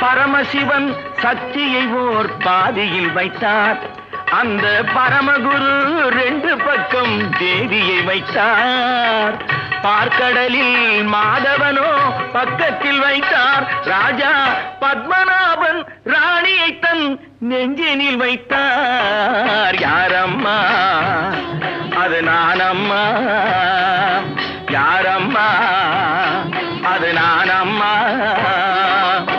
பரமசிவன் சக்தியை ஓர் பாதியில் வைத்தார். அந்த பரமகுரு ரெண்டு பக்கம் தேவியை வைத்தார். பார்க்கடலில் மாதவனோ பக்கத்தில் வைத்தார். ராஜா பத்மநாபன் ராணியை தன் நெஞ்சினில் வைத்தார். யாரம்மா அது நானம்மா, யாரம்மா